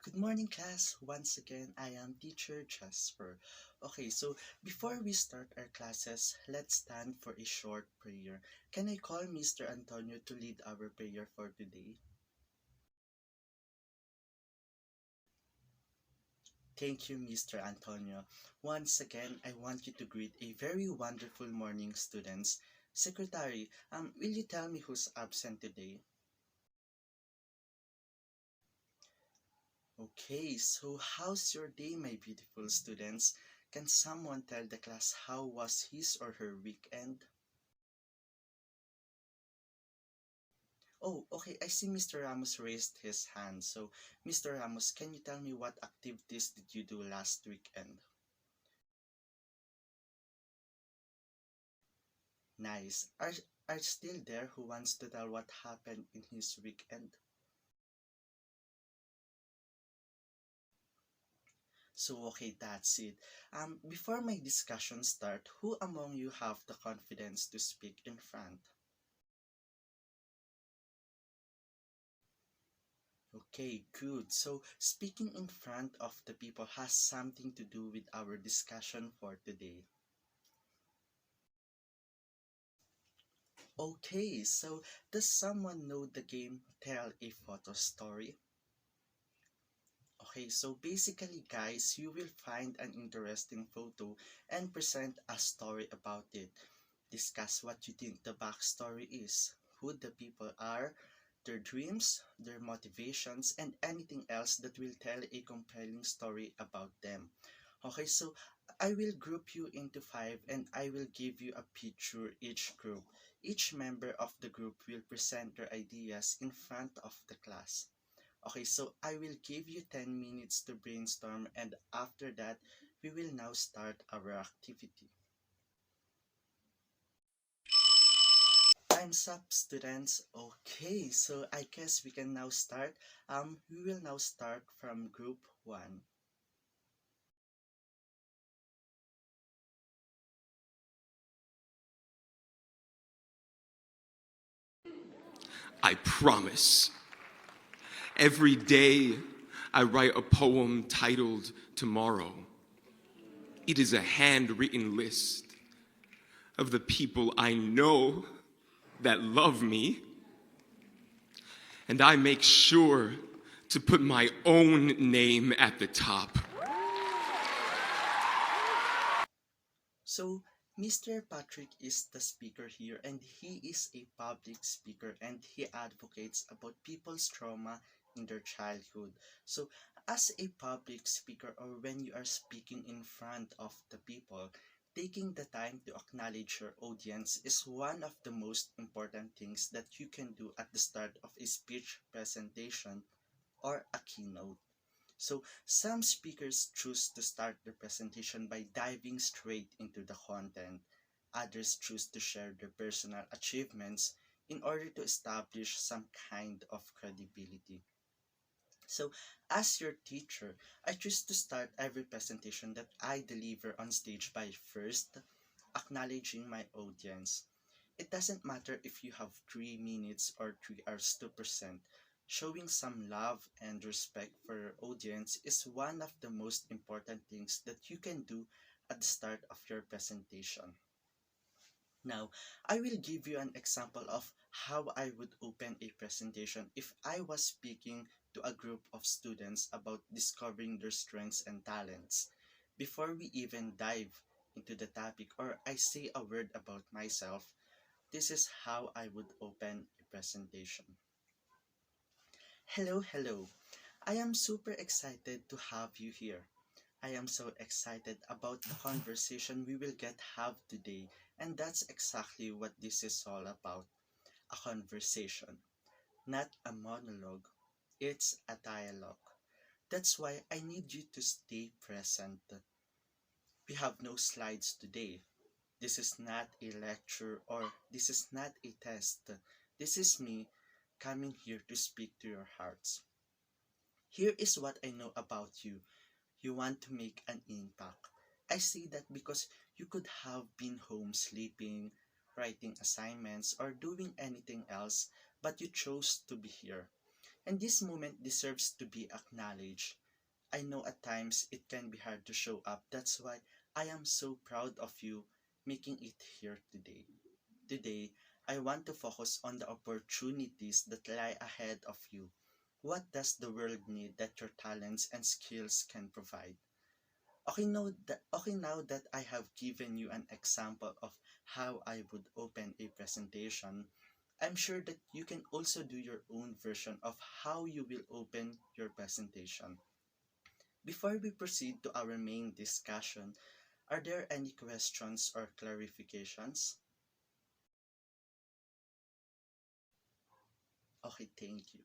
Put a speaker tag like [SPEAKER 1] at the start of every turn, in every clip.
[SPEAKER 1] Good morning, class. Once again, I am teacher Jasper. Okay, so before we start our classes, let's stand for a short prayer. Can I call Mr. Antonio to lead our prayer for today? Thank you, Mr. Antonio. Once again, I want you to greet a very wonderful morning, students. Secretary, will you tell me who's absent today? Okay, so how's your day, my beautiful students? Can someone tell the class how was his or her weekend? Oh, okay, I see Mr. Ramos raised his hand. So, Mr. Ramos, can you tell me what activities did you do last weekend? Nice. Are still there who wants to tell what happened in his weekend? So, okay, that's it. Before my discussion start, who among you have the confidence to speak in front? Okay, good. So, speaking in front of the people has something to do with our discussion for today. Okay, so does someone know the game Tell a Photo Story? Okay, so basically, guys, you will find an interesting photo and present a story about it. Discuss what you think the backstory is, who the people are, their dreams, their motivations, and anything else that will tell a compelling story about them. Okay, so I will group you into five and I will give you a picture each group. Each member of the group will present their ideas in front of the class. Okay, so I will give you 10 minutes to brainstorm, and after that, we will now start our activity. Time's up, students. Okay, so I guess we can now start. We will now start from group one.
[SPEAKER 2] I promise. Every day I write a poem titled Tomorrow. It is a handwritten list of the people I know that love me, and I make sure to put my own name at the top.
[SPEAKER 1] So, Mr. Patrick is the speaker here, and he is a public speaker and he advocates about people's trauma in their childhood. So, as a public speaker, or when you are speaking in front of the people, taking the time to acknowledge your audience is one of the most important things that you can do at the start of a speech presentation or a keynote. So, some speakers choose to start their presentation by diving straight into the content. Others choose to share their personal achievements in order to establish some kind of credibility. So, as your teacher, I choose to start every presentation that I deliver on stage by first acknowledging my audience. It doesn't matter if you have 3 minutes or 3 hours to present. Showing some love and respect for your audience is one of the most important things that you can do at the start of your presentation. Now, I will give you an example of how I would open a presentation if I was speaking to a group of students about discovering their strengths and talents. Before we even dive into the topic or I say a word about myself, this is how I would open a presentation. Hello, hello. I am super excited to have you here. I am so excited about the conversation we will get have today, and that's exactly what this is all about. A conversation, not a monologue. It's a dialogue. That's why I need you to stay present. We have no slides today. This is not a lecture or this is not a test. This is me coming here to speak to your hearts. Here is what I know about you. You want to make an impact. I say that because you could have been home sleeping, writing assignments, or doing anything else, but you chose to be here. And this moment deserves to be acknowledged. I know at times it can be hard to show up. That's why I am so proud of you making it here today. Today, I want to focus on the opportunities that lie ahead of you. What does the world need that your talents and skills can provide? Okay, now that I have given you an example of how I would open a presentation, I'm sure that you can also do your own version of how you will open your presentation. Before we proceed to our main discussion, are there any questions or clarifications? Okay, thank you.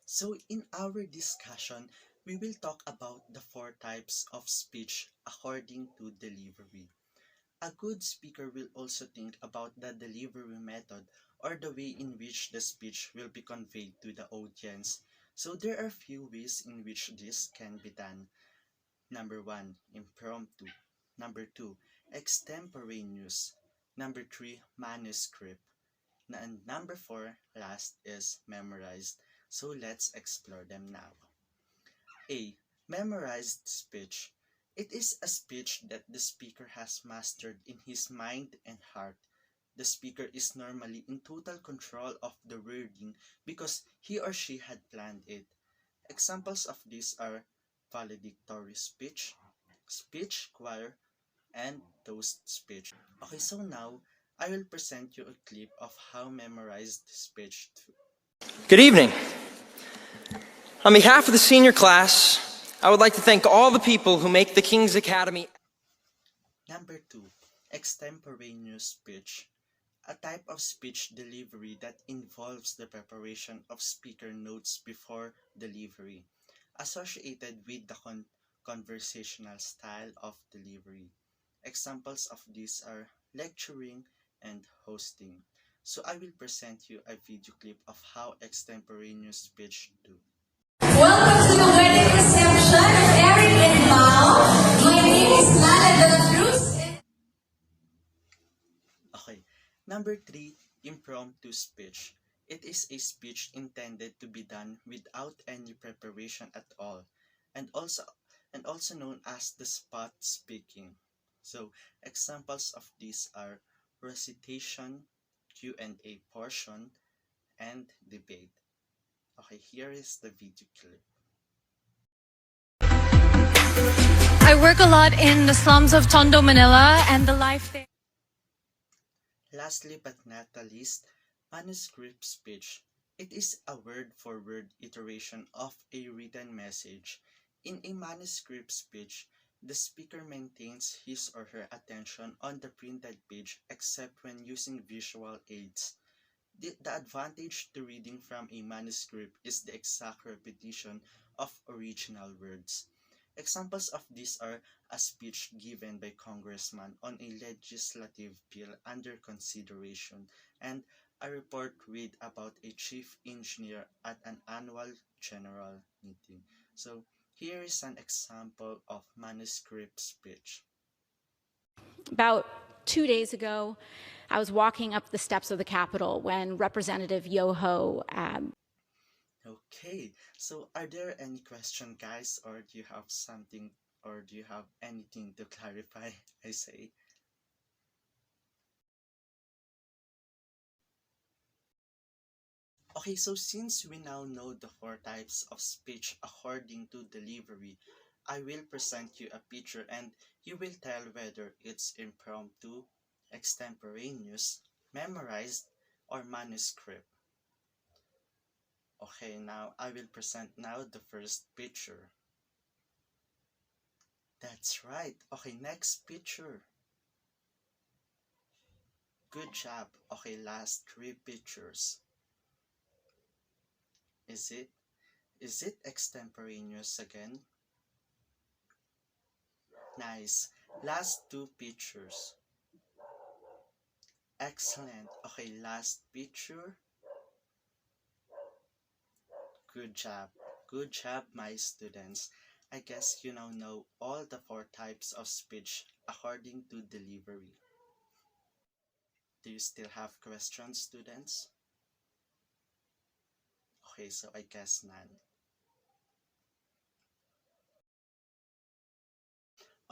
[SPEAKER 1] So, in our discussion, we will talk about the four types of speech according to delivery. A good speaker will also think about the delivery method or the way in which the speech will be conveyed to the audience. So, there are few ways in which this can be done. Number one, impromptu. Number two, extemporaneous. Number three, manuscript. And number four, last is memorized. So let's explore them now. A. Memorized speech. It is a speech that the speaker has mastered in his mind and heart. The speaker is normally in total control of the wording because he or she had planned it. Examples of these are valedictory speech, speech choir, and toast speech. Okay, so now I will present you a clip of how memorized speech to.
[SPEAKER 3] Good evening. On behalf of the senior class, I would like to thank all the people who make the King's Academy.
[SPEAKER 1] Number two, extemporaneous speech. A type of speech delivery that involves the preparation of speaker notes before delivery, associated with the conversational style of delivery. Examples of these are lecturing and hosting. So I will present you a video clip of how extemporaneous speech do.
[SPEAKER 4] Welcome to the wedding reception of Eric and Bao. My name is Lana de la Cruz.
[SPEAKER 1] Okay. Number three, impromptu speech. It is a speech intended to be done without any preparation at all, and also known as the spot speaking. So examples of these are recitation, Q&A portion, and debate. Okay, here is the video clip.
[SPEAKER 5] I work a lot in the slums of Tondo, Manila, and the life there.
[SPEAKER 1] Lastly but not the least, manuscript speech. It is a word-for-word iteration of a written message. In a manuscript speech, the speaker maintains his or her attention on the printed page except when using visual aids. The advantage to reading from a manuscript is the exact repetition of original words. Examples of these are a speech given by congressman on a legislative bill under consideration and a report read about a chief engineer at an annual general meeting. So here is an example of manuscript speech.
[SPEAKER 6] About 2 days ago, I was walking up the steps of the Capitol when Representative Yoho.
[SPEAKER 1] Okay, so are there any question, guys, or do you have something, or do you have anything to clarify? I say. Okay, so since we now know the four types of speech according to delivery, I will present you a picture and you will tell whether it's impromptu, extemporaneous, memorized, or manuscript. Okay, now I will present now the first picture. That's right. Okay, next picture. Good job. Okay, last three pictures. Is it extemporaneous again? Nice. Last two pictures. Excellent. Okay, last picture. Good job. Good job, my students. I guess you now know all the four types of speech according to delivery. Do you still have questions, students? Okay, so I guess none.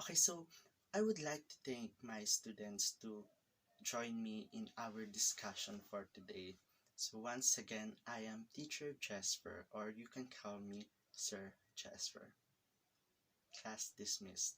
[SPEAKER 1] Okay, so I would like to thank my students to join me in our discussion for today. So once again, I am Teacher Jasper, or you can call me Sir Jasper. Class dismissed.